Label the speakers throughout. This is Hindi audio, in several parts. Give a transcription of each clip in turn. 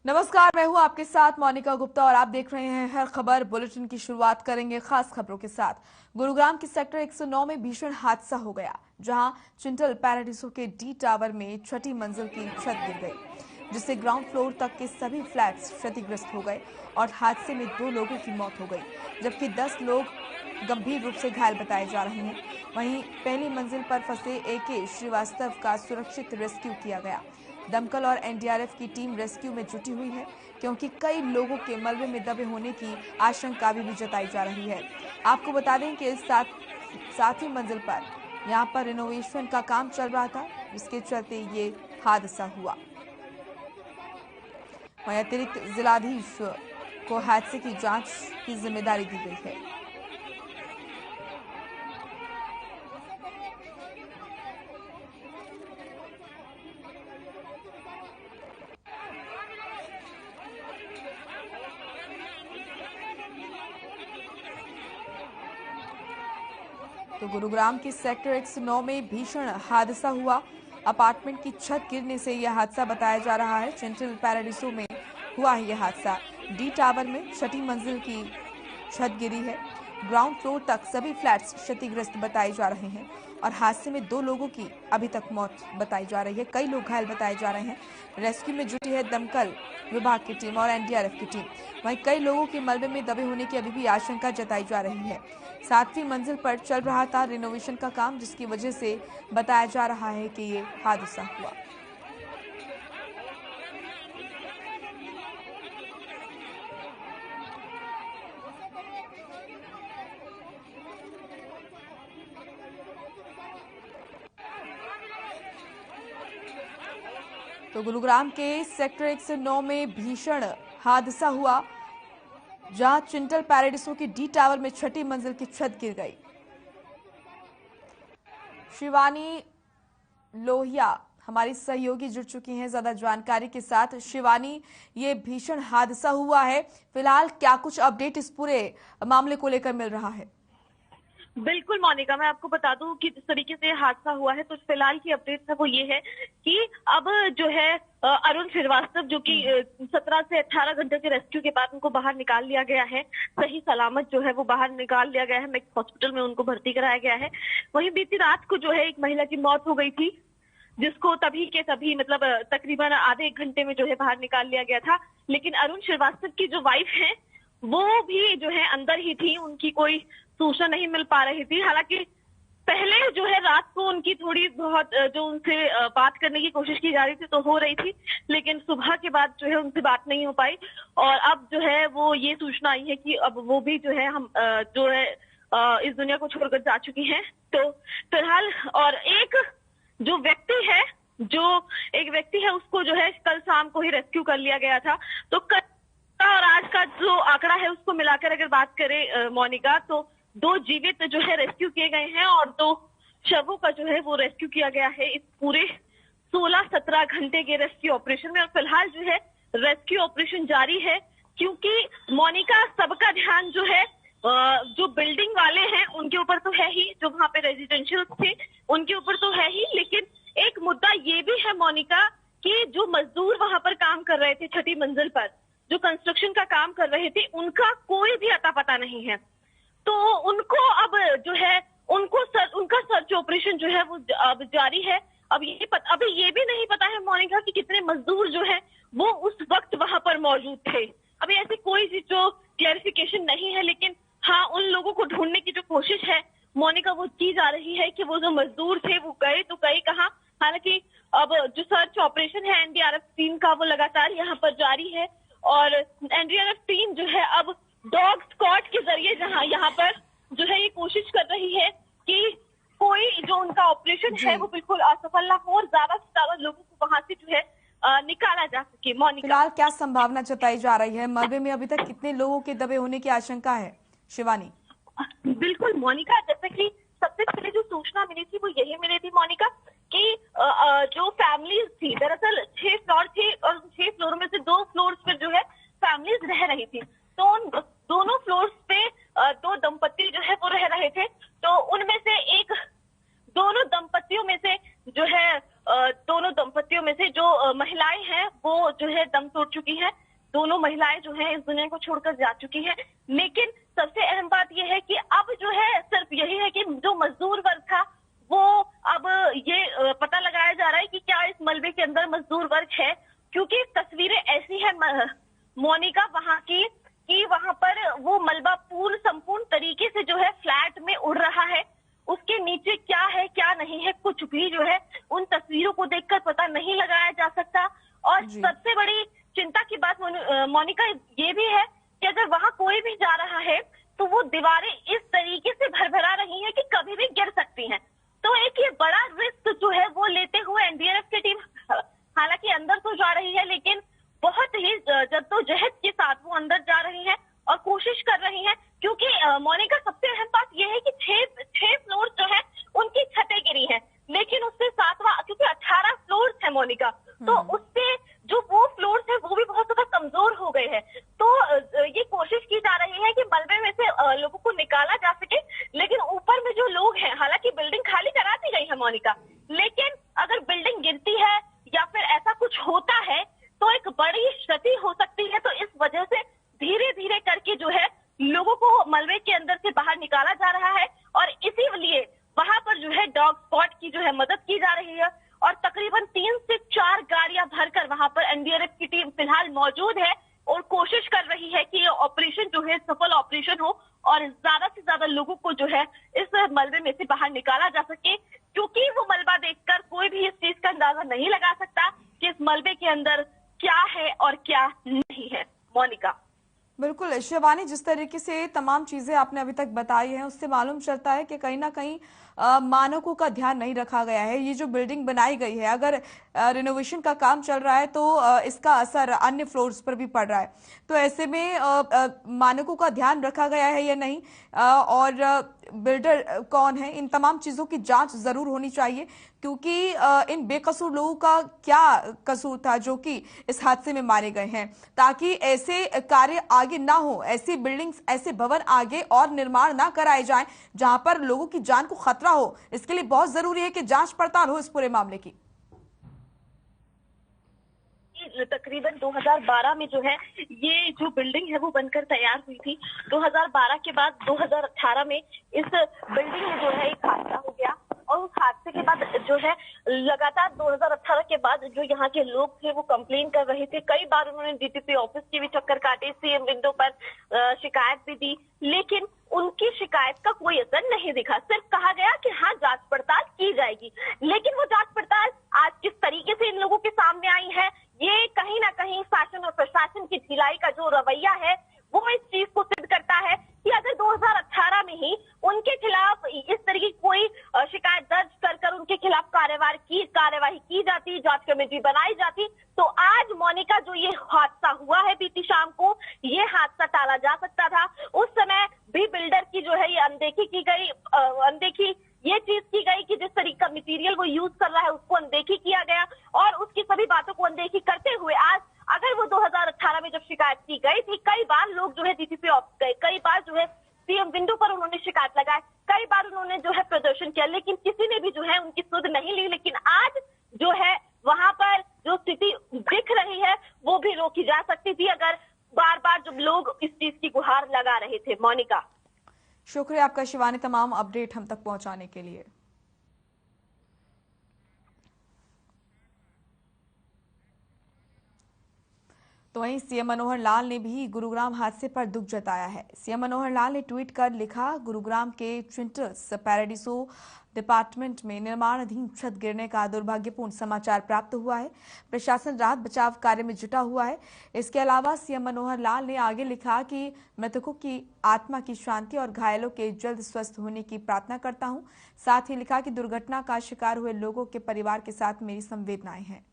Speaker 1: नमस्कार, मैं हूं आपके साथ मोनिका गुप्ता और आप देख रहे हैं हर खबर बुलेटिन की शुरुआत करेंगे खास खबरों के साथ। गुरुग्राम के सेक्टर 109 में भीषण हादसा हो गया, जहां चिंटल पैराडीसो के डी टावर में छठी मंजिल की छत गिर गई, जिससे ग्राउंड फ्लोर तक के सभी फ्लैट्स क्षतिग्रस्त हो गए और हादसे में 2 लोगों की मौत हो गई, जबकि 10 लोग गंभीर रूप से घायल बताए जा रहे हैं। वहीं पहली मंजिल पर फंसे AK श्रीवास्तव का सुरक्षित रेस्क्यू किया गया। दमकल और NDRF की टीम रेस्क्यू में जुटी हुई है, क्योंकि कई लोगों के मलबे में दबे होने की आशंका भी जताई जा रही है। आपको बता दें कि सातवीं मंजिल पर यहां पर रिनोवेशन का काम चल रहा था, जिसके चलते ये हादसा हुआ। वहीं अतिरिक्त जिलाधीश को हादसे की जांच की जिम्मेदारी दी गई है। तो गुरुग्राम के सेक्टर 109 में भीषण हादसा हुआ। अपार्टमेंट की छत गिरने से यह हादसा बताया जा रहा है। चिंटल पैराडीसो में हुआ है यह हादसा। डी टावर में छठी मंजिल की छत गिरी है। ग्राउंड फ्लोर तक सभी फ्लैट्स क्षतिग्रस्त बताए जा रहे हैं और हादसे में 2 लोगों की अभी तक मौत बताई जा रही है। कई लोग घायल बताए जा रहे हैं। रेस्क्यू में जुटी है दमकल विभाग की टीम और NDRF की टीम। वहीं कई लोगों के मलबे में दबे होने की अभी भी आशंका जताई जा रही है। 7वीं मंजिल पर चल रहा था रिनोवेशन का काम, जिसकी वजह से बताया जा रहा है कि ये हादसा हुआ। तो गुरुग्राम के सेक्टर 109 में भीषण हादसा हुआ, जहां चिंटल पैराडीसो की डी टावर में छठी मंजिल की छत गिर गई। शिवानी लोहिया हमारी सहयोगी जुड़ चुकी हैं ज्यादा जानकारी के साथ। शिवानी, ये भीषण हादसा हुआ है, फिलहाल क्या कुछ अपडेट इस पूरे मामले को लेकर मिल रहा है?
Speaker 2: बिल्कुल मोनिका, मैं आपको बता दूं कि जिस तरीके से हादसा हुआ है तो फिलहाल की अपडेट है वो ये है कि अब जो है अरुण श्रीवास्तव, जो कि 17 से 18 घंटे के रेस्क्यू के बाद उनको बाहर निकाल लिया गया है, सही सलामत जो है वो बाहर निकाल लिया गया है। मैक्स हॉस्पिटल में उनको भर्ती कराया गया है। वहीं बीती रात को जो है एक महिला की मौत हो गई थी, जिसको तभी के तभी मतलब तकरीबन आधे 1 घंटे में जो है बाहर निकाल लिया गया था। लेकिन अरुण श्रीवास्तव की जो वाइफ है वो भी जो है अंदर ही थी, उनकी कोई सूचना नहीं मिल पा रही थी। हालांकि पहले जो है रात को उनकी थोड़ी बहुत जो उनसे बात करने की कोशिश की जा रही थी तो हो रही थी, लेकिन सुबह के बाद जो है उनसे बात नहीं हो पाई और अब जो है वो ये सूचना आई है कि अब वो भी जो है हम जो है इस दुनिया को छोड़कर जा चुकी हैं। तो फिलहाल और एक एक व्यक्ति है उसको जो है कल शाम को ही रेस्क्यू कर लिया गया था। तो कल और आज का जो आंकड़ा है उसको मिलाकर अगर बात करें मोनिका, तो 2 जीवित जो है रेस्क्यू किए गए हैं और 2 शवों का जो है वो रेस्क्यू किया गया है इस पूरे 16-17 घंटे के रेस्क्यू ऑपरेशन में। और फिलहाल जो है रेस्क्यू ऑपरेशन जारी है, क्योंकि मोनिका सबका ध्यान जो है जो बिल्डिंग वाले हैं उनके ऊपर तो है ही, जो वहां पे रेजिडेंशियल थे उनके ऊपर तो है ही, लेकिन एक मुद्दा ये भी है मोनिका कि जो मजदूर वहां पर काम कर रहे थे छठी मंजिल पर, जो कंस्ट्रक्शन का काम कर रहे थे, उनका कोई भी अता पता नहीं है। तो उनको अब जो है उनका सर्च ऑपरेशन जो है वो अब जारी है। अभी ये भी नहीं पता है मोनिका कि कितने मजदूर जो है वो उस वक्त वहां पर मौजूद थे। अभी ऐसी कोई जो क्लैरिफिकेशन नहीं है, लेकिन हाँ उन लोगों को ढूंढने की जो कोशिश है मोनिका वो की जा रही है कि वो जो मजदूर थे वो गए तो गए कहाँ। हालांकि अब जो सर्च ऑपरेशन है NDRF टीम का वो लगातार यहाँ पर जारी है और NDRF टीम जो है अब डॉग स्क्वाड के जरिए जहां यहाँ पर जो है ये कोशिश कर रही है कि कोई जो उनका ऑपरेशन है वो बिल्कुल असफल ना हो और ज्यादा से ज्यादा लोगों को वहां से जो है निकाला जा सके। मोनिका,
Speaker 1: फिलहाल क्या संभावना जताई जा रही है? मलबे में अभी तक कितने लोगों के दबे होने की आशंका है शिवानी?
Speaker 2: बिल्कुल मोनिका, जैसे कि सबसे पहले जो सूचना मिली थी वो यही मिली थी मोनिका कि जो फैमिलीज थी, दरअसल 6 फ्लोर थे और 6 फ्लोर में से 2 फ्लोर्स पर जो है फैमिलीज रह रही थी। तो उन दोनों फ्लोर्स पे 2 दंपत्ति जो है वो रह रहे थे। तो उनमें से दोनों दंपत्तियों में से जो महिलाएं हैं वो जो है दम छोड़ चुकी हैं, दोनों महिलाएं जो हैं इस दुनिया को छोड़कर जा चुकी हैं। लेकिन सबसे अहम बात यह है कि अब जो है सिर्फ यही है कि जो मजदूर वर्ग था वो अब ये पता लगाया जा रहा है कि क्या इस मलबे के अंदर मजदूर वर्ग है, क्योंकि तस्वीरें ऐसी है मोनिका वहां की कि वहां पर वो मलबा पूर्ण संपूर्ण तरीके से जो है फ्लैट में उड़ रहा है। उसके नीचे क्या है क्या नहीं है कुछ भी जो है उन तस्वीरों को देखकर पता नहीं लगाया जा सकता। और सबसे बड़ी चिंता की बात मोनिका ये भी है कि अगर वहां कोई भी जा रहा है तो वो दीवारें इस तरीके से भरभरा रही हैं कि कभी भी गिर सकती हैं। तो एक ये बड़ा रिस्क जो है वो लेते हुए एनडीआरएफ की टीम हालांकि अंदर तो जा रही है, लेकिन बहुत ही जद्दोजहद के साथ वो अंदर जा रही है और कोशिश कर रही है, क्योंकि मोनिका सबसे अहम बात यह है कि छह फ्लोर जो है उनकी छतें गिरी हैं, लेकिन उससे 7वां, क्योंकि 18 फ्लोर्स है मोनिका, तो उससे जो वो फ्लोर्स है वो भी बहुत ज्यादा कमजोर हो गए हैं। तो ये कोशिश की जा रही है कि मलबे में से लोगों को निकाला जा सके, लेकिन ऊपर में जो लोग हैं, हालांकि बिल्डिंग खाली करा दी गई है मोनिका, लेकिन अगर बिल्डिंग गिरती है या फिर ऐसा कुछ होता है तो एक बड़ी क्षति हो सकती है। तो इस वजह से धीरे धीरे करके जो है लोगों को मलबे के अंदर से बाहर निकाला जा रहा है और इसीलिए वहां पर जो है डॉग स्क्वाड की जो है मदद की जा रही है और तकरीबन 3 से 4 गाड़ियां भरकर वहां पर एनडीआरएफ की टीम फिलहाल मौजूद है और कोशिश कर रही है कि ये ऑपरेशन जो है सफल ऑपरेशन हो और ज्यादा से ज्यादा लोगों को जो है इस मलबे में से बाहर निकाला जा सके, क्योंकि वो मलबा देखकर कोई भी इस चीज का अंदाजा नहीं लगा सकता कि इस मलबे के अंदर क्या है और क्या नहीं है। मोनिका
Speaker 1: बिल्कुल शिवानी, जिस तरीके से तमाम चीजें आपने अभी तक बताई हैं उससे मालूम चलता है कि कहीं ना कहीं मानकों का ध्यान नहीं रखा गया है। ये जो बिल्डिंग बनाई गई है, अगर रिनोवेशन का काम चल रहा है तो इसका असर अन्य फ्लोर्स पर भी पड़ रहा है, तो ऐसे में मानकों का ध्यान रखा गया है या नहीं, और बिल्डर कौन है, इन तमाम चीजों की जांच जरूर होनी चाहिए, क्योंकि इन बेकसूर लोगों का क्या कसूर था जो कि इस हादसे में मारे गए हैं, ताकि ऐसे कार्य आगे ना हो, ऐसी बिल्डिंग्स, ऐसे भवन आगे और निर्माण ना कराए जाएं जहां पर लोगों की जान को खतरा हो। इसके लिए बहुत जरूरी है कि जांच पड़ताल हो इस पूरे मामले की।
Speaker 2: तकरीबन 2012 में जो है ये जो बिल्डिंग है वो बनकर तैयार हुई थी। 2012 के बाद 2018 में इस बिल्डिंग में जो है एक हादसा हो गया और उस हादसे के बाद जो है लगातार 2018 के बाद जो यहाँ के लोग थे वो कंप्लेन कर रहे थे। कई बार उन्होंने डीटीपी ऑफिस की भी चक्कर काटे, सीएम विंडो पर शिकायत भी दी, लेकिन उनकी शिकायत का कोई असर नहीं दिखा। सिर्फ कहा गया कि हाँ जांच पड़ताल की जाएगी, लेकिन वो जांच पड़ताल आज किस तरीके से इन लोगों के सामने आई है, ये कहीं ना कहीं शासन और प्रशासन की ढिलाई का जो रवैया है वो इस चीज को सिद्ध करता है कि अगर 2018 में ही उनके खिलाफ इस तरीके की कोई शिकायत दर्ज कर उनके खिलाफ कार्यवाही की जाती, जांच कमेटी बनाई जाती, तो आज मोनिका जो ये हादसा हुआ है बीती शाम को, ये हादसा टाला जा सकता था। उस समय भी बिल्डर की जो है ये अनदेखी ये चीज की गई कि जिस तरीके का मटेरियल वो यूज कर रहा है उसको अनदेखी किया गया और उसकी सभी बातों को अनदेखी करते हुए आज अगर वो 2018 में जब शिकायत की गई थी, कई बार लोग जो है डीटीपी ऑफिस गए, कई बार जो है सीएम विंडो पर उन्होंने शिकायत लगाई, कई बार उन्होंने जो है प्रदर्शन किया, लेकिन किसी ने भी जो है उनकी सुध नहीं ली। लेकिन आज जो है वहां पर जो स्थिति दिख रही है वो भी रोकी जा सकती थी अगर बार बार जब लोग इस चीज की गुहार लगा रहे थे। मोनिका
Speaker 1: शुक्रिया आपका शिवानी, तमाम अपडेट हम तक पहुंचाने के लिए। तो वहीं सीएम मनोहर लाल ने भी गुरुग्राम हादसे पर दुख जताया है। सीएम मनोहर लाल ने ट्वीट कर लिखा, गुरुग्राम के ट्विंटल्स पैराडिसो डिपार्टमेंट में निर्माणाधीन छत गिरने का दुर्भाग्यपूर्ण समाचार प्राप्त हुआ है। प्रशासन राहत बचाव कार्य में जुटा हुआ है। इसके अलावा सीएम मनोहर लाल ने आगे लिखा कि मृतकों की आत्मा की शांति और घायलों के जल्द स्वस्थ होने की प्रार्थना करता हूं। साथ ही लिखा कि दुर्घटना का शिकार हुए लोगों के परिवार के साथ मेरी संवेदनाएं हैं।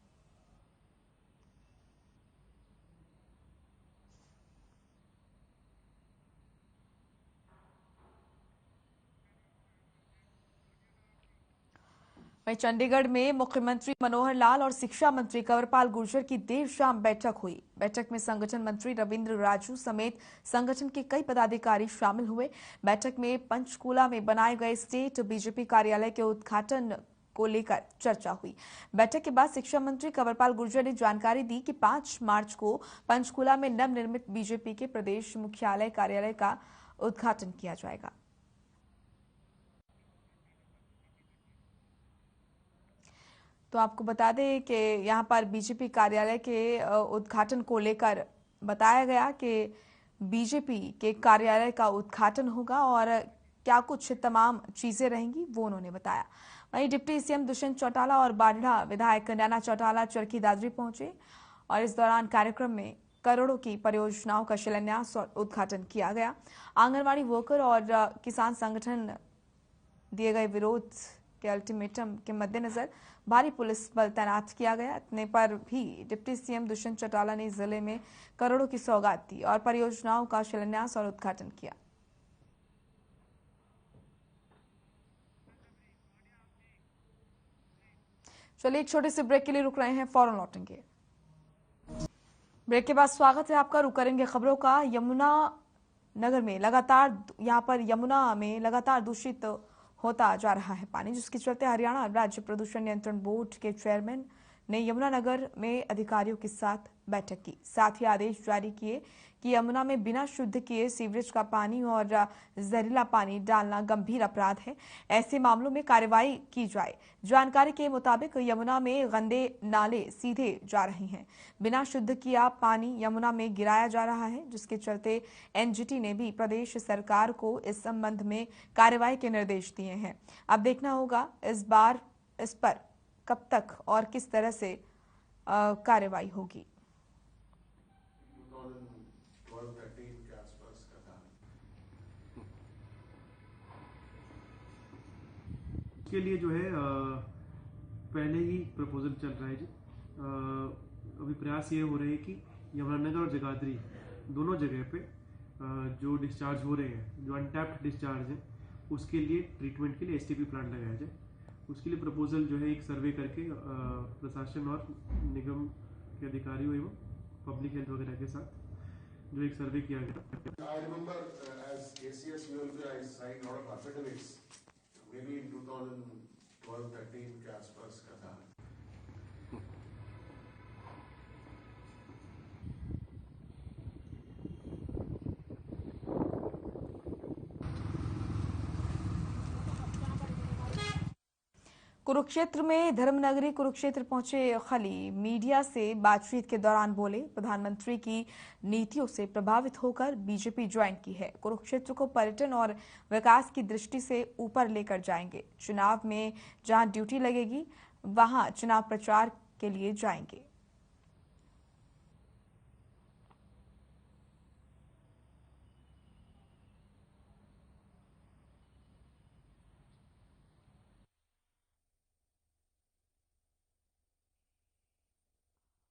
Speaker 1: वहीं चंडीगढ़ में मुख्यमंत्री मनोहर लाल और शिक्षा मंत्री कंवरपाल गुर्जर की देर शाम बैठक हुई। बैठक में संगठन मंत्री रविंद्र राजू समेत संगठन के कई पदाधिकारी शामिल हुए। बैठक में पंचकूला में बनाए गए स्टेट बीजेपी कार्यालय के उद्घाटन को लेकर चर्चा हुई। बैठक के बाद शिक्षा मंत्री कंवरपाल गुर्जर ने जानकारी दी कि 5 मार्च को पंचकूला में नवनिर्मित बीजेपी के प्रदेश मुख्यालय कार्यालय का उद्घाटन किया जाएगा। तो आपको बता दें कि यहां पर बीजेपी कार्यालय के उद्घाटन को लेकर बताया गया कि बीजेपी के कार्यालय का उद्घाटन होगा और क्या कुछ तमाम चीजें रहेंगी वो उन्होंने बताया। वहीं डिप्टी सीएम दुष्यंत चौटाला और बाढ़ा विधायक नैना चौटाला चरखी दादरी पहुंचे और इस दौरान कार्यक्रम में करोड़ों की परियोजनाओं का शिलान्यास और उद्घाटन किया गया। आंगनबाड़ी वर्कर और किसान संगठन दिए गए विरोध के अल्टीमेटम के मद्देनजर भारी पुलिस बल तैनात किया गया। इतने पर भी डिप्टी सीएम दुष्यंत चौटाला ने जिले में करोड़ों की सौगात दी और परियोजनाओं का शिलान्यास और उद्घाटन किया। चलिए एक छोटे से ब्रेक के लिए रुक रहे हैं, फौरन लौटेंगे। ब्रेक के बाद स्वागत है आपका। रुक करेंगे खबरों का। यमुना नगर में लगातार यमुना में लगातार दूषित होता जा रहा है पानी, जिसके चलते हरियाणा राज्य प्रदूषण नियंत्रण बोर्ड के चेयरमैन ने यमुनानगर में अधिकारियों के साथ बैठक की। साथ ही आदेश जारी किए कि यमुना में बिना शुद्ध किए सीवरेज का पानी और जहरीला पानी डालना गंभीर अपराध है। ऐसे मामलों में कार्रवाई की जाए। जानकारी के मुताबिक यमुना में गंदे नाले सीधे जा रहे हैं। बिना शुद्ध किया पानी यमुना में गिराया जा रहा है, जिसके चलते एनजीटी ने भी प्रदेश सरकार को इस संबंध में कार्रवाई के निर्देश दिए हैं। अब देखना होगा इस बार इस पर कब तक और किस तरह से कार्रवाई होगी।
Speaker 3: इसके लिए जो है पहले ही प्रपोजल चल रहा है जी। अभी प्रयास ये हो रहे हैं कि यमुनानगर और जगाधरी दोनों जगह पे जो डिस्चार्ज हो रहे हैं, जो अनटैप्ड डिस्चार्ज है, उसके लिए ट्रीटमेंट के लिए एसटीपी प्लांट लगाया जाए। उसके लिए प्रपोजल जो है एक सर्वे करके प्रशासन और निगम के अधिकारियों एवं पब्लिक हेल्थ वगैरह के साथ जो एक सर्वे किया गया।
Speaker 4: I remember as ACS ULB I signed a lot of affidavits, maybe in 2012-13 के आसपास का था।
Speaker 1: कुरुक्षेत्र में धर्मनगरी कुरुक्षेत्र पहुंचे खली मीडिया से बातचीत के दौरान बोले, प्रधानमंत्री की नीतियों से प्रभावित होकर बीजेपी ज्वाइन की है। कुरुक्षेत्र को पर्यटन और विकास की दृष्टि से ऊपर लेकर जाएंगे। चुनाव में जहां ड्यूटी लगेगी वहां चुनाव प्रचार के लिए जाएंगे।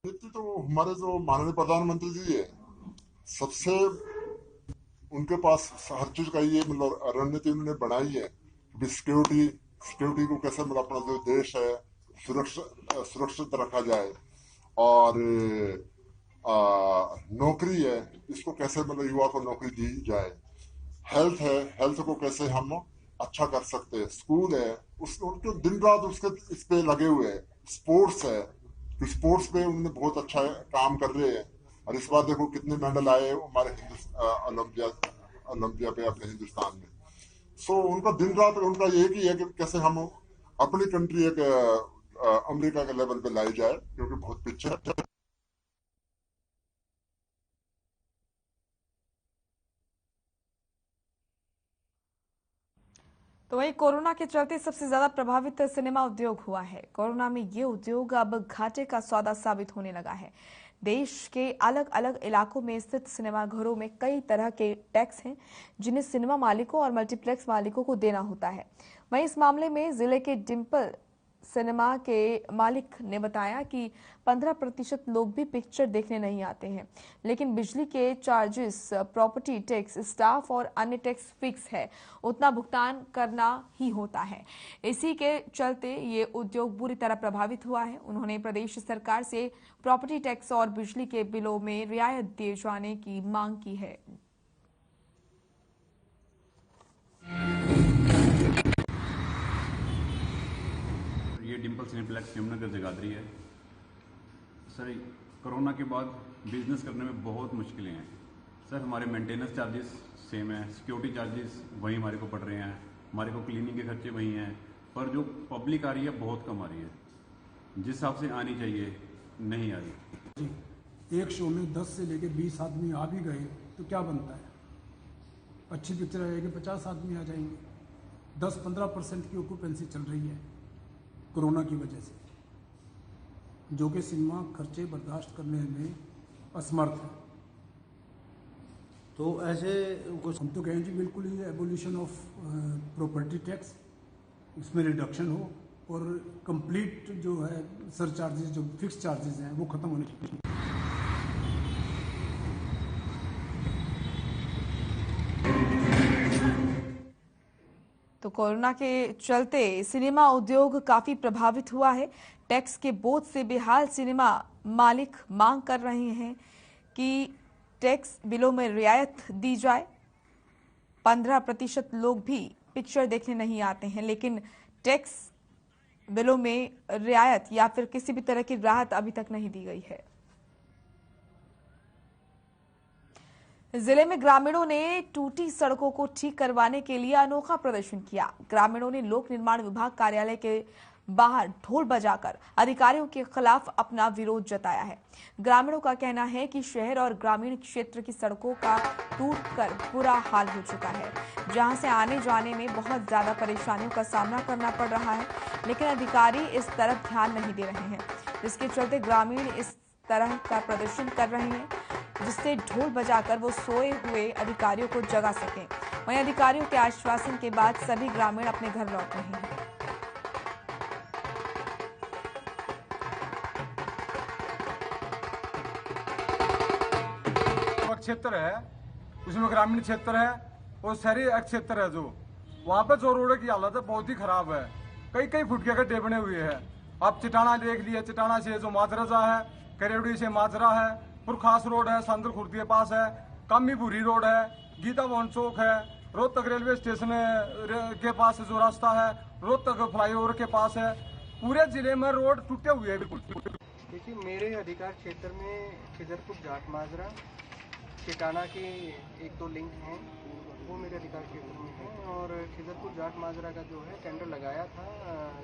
Speaker 4: तो हमारे जो माननीय प्रधानमंत्री जी है, सबसे उनके पास हर चीज का ये मतलब रणनीति उन्होंने बनाई है। सिक्योरिटी को कैसे मतलब अपना जो देश है सुरक्षित रखा जाए, और नौकरी है इसको कैसे मतलब युवा को नौकरी दी जाए। हेल्थ है, हेल्थ को कैसे हम अच्छा कर सकते हैं। स्कूल है, उनके दिन रात उसके इस पे लगे हुए हैं। स्पोर्ट्स है, स्पोर्ट्स पे उन्होंने बहुत अच्छा काम कर रहे हैं। और इस बार देखो कितने मेडल आए हमारे ओलंपिया पे अपने हिंदुस्तान में। सो उनका दिन रात उनका एक ही है कि कैसे हम अपनी कंट्री एक अमेरिका के लेवल पे लाई जाए, क्योंकि बहुत पीछे है।
Speaker 1: तो वही कोरोना के चलते सबसे ज्यादा प्रभावित सिनेमा उद्योग हुआ है। कोरोना में ये उद्योग अब घाटे का सौदा साबित होने लगा है। देश के अलग अलग इलाकों में स्थित सिनेमाघरों में कई तरह के टैक्स हैं, जिन्हें सिनेमा मालिकों और मल्टीप्लेक्स मालिकों को देना होता है। वहीं इस मामले में जिले के डिम्पल सिनेमा के मालिक ने बताया कि 15% लोग भी पिक्चर देखने नहीं आते हैं, लेकिन बिजली के चार्जेस, प्रॉपर्टी टैक्स, स्टाफ और अन्य टैक्स फिक्स है, उतना भुगतान करना ही होता है। इसी के चलते ये उद्योग बुरी तरह प्रभावित हुआ है। उन्होंने प्रदेश सरकार से प्रॉपर्टी टैक्स और बिजली के बिलों में रियायत दिए जाने की मांग की है।
Speaker 5: ये डिम्पल सिनेप्लेक्स यमुनानगर जगाधरी है। सर, कोरोना के बाद बिजनेस करने में बहुत मुश्किलें हैं। सर, हमारे मेंटेनेंस चार्जेस सेम है, सिक्योरिटी चार्जेस वही हमारे को पड़ रहे हैं, हमारे को क्लीनिंग के खर्चे वही हैं, पर जो पब्लिक आ रही है बहुत कम आ रही है, जिस हिसाब से आनी चाहिए नहीं आ रही।
Speaker 6: एक शो में 10 से लेके 20 आदमी आ भी गए तो क्या बनता है? अच्छी पिक्चर आएगी 50 आदमी आ जाएंगे। 10-15% की ऑक्यूपेंसी चल रही है कोरोना की वजह से, जो कि सिनेमा खर्चे बर्दाश्त करने में असमर्थ है।
Speaker 7: तो ऐसे
Speaker 6: हम तो कहें जी बिल्कुल ही एबोल्यूशन ऑफ प्रॉपर्टी टैक्स, इसमें रिडक्शन हो और कंप्लीट जो है सरचार्जेस, जो फिक्स चार्जेस हैं वो खत्म होने चाहिए।
Speaker 1: तो कोरोना के चलते सिनेमा उद्योग काफी प्रभावित हुआ है। टैक्स के बोझ से बेहाल सिनेमा मालिक मांग कर रहे हैं कि टैक्स बिलों में रियायत दी जाए। 15% लोग भी पिक्चर देखने नहीं आते हैं, लेकिन टैक्स बिलों में रियायत या फिर किसी भी तरह की राहत अभी तक नहीं दी गई है। जिले में ग्रामीणों ने टूटी सड़कों को ठीक करवाने के लिए अनोखा प्रदर्शन किया। ग्रामीणों ने लोक निर्माण विभाग कार्यालय के बाहर ढोल बजाकर अधिकारियों के खिलाफ अपना विरोध जताया है। ग्रामीणों का कहना है कि शहर और ग्रामीण क्षेत्र की सड़कों का टूटकर बुरा हाल हो चुका है, जहां से आने जाने में बहुत ज्यादा परेशानियों का सामना करना पड़ रहा है, लेकिन अधिकारी इस तरफ ध्यान नहीं दे रहे हैं, जिसके चलते ग्रामीण इस तरह का प्रदर्शन कर रहे हैं, जिससे ढोल बजाकर वो सोए हुए अधिकारियों को जगा सकें। वहीं अधिकारियों के आश्वासन के बाद सभी ग्रामीण अपने घर लौट रहे हैं।
Speaker 8: क्षेत्र है, उसमें ग्रामीण क्षेत्र है और शहरी क्षेत्र है, जो वहाँ पे जो रोड की हालत है बहुत ही खराब है। कई फुट के गड्ढे बने हुए हैं। आप चिटाना देख लिए, चिटाना से जो माजरा है, करेवड़ी से माजरा है, पुरखास रोड है, सांदर खुर्द के पास है, कामीपुरी रोड है, गीता भवन चौक है, रोहतक रेलवे स्टेशन के पास जो रास्ता है, रोहतक फ्लाईओवर के पास है। पूरे जिले में रोड टूटे हुए हैं बिल्कुल।
Speaker 9: देखिए, मेरे अधिकार क्षेत्र में खिजरपुर जाट माजरा चिटाना के 1-2 लिंक हैं, वो मेरे अधिकार क्षेत्र में हैं। और खिजरपुर जाट माजरा का जो है टेंडर लगाया था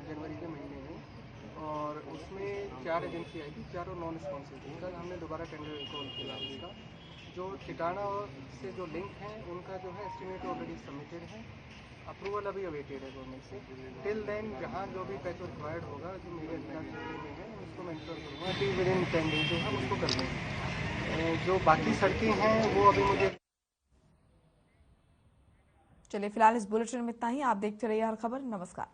Speaker 9: जनवरी के महीने में, और उसमें 4 एजेंसी आई थी, चारों नॉन रिस्पॉन्सिव थी। कल हमने दोबारा टेंडर कॉल किया उसका। जो चिटाना से जो लिंक हैं उनका जो है एस्टिमेट ऑलरेडी सबमिटेड है, अप्रूवल अभी अवेटेड है गवर्नमेंट से। टिल देन जहाँ जो भी पैसा रिक्वायर्ड होगा, जो मेरे अधिकार क्षेत्र में है, उसको मैं इंश्योर करूँगा कि विद इन 10 डेज जो है उसको कर देंगे। जो बाकी सड़कें हैं वो अभी मुझे।
Speaker 1: चलिए, फिलहाल इस बुलेटिन में इतना ही। आप देखते रहिए हर खबर। नमस्कार।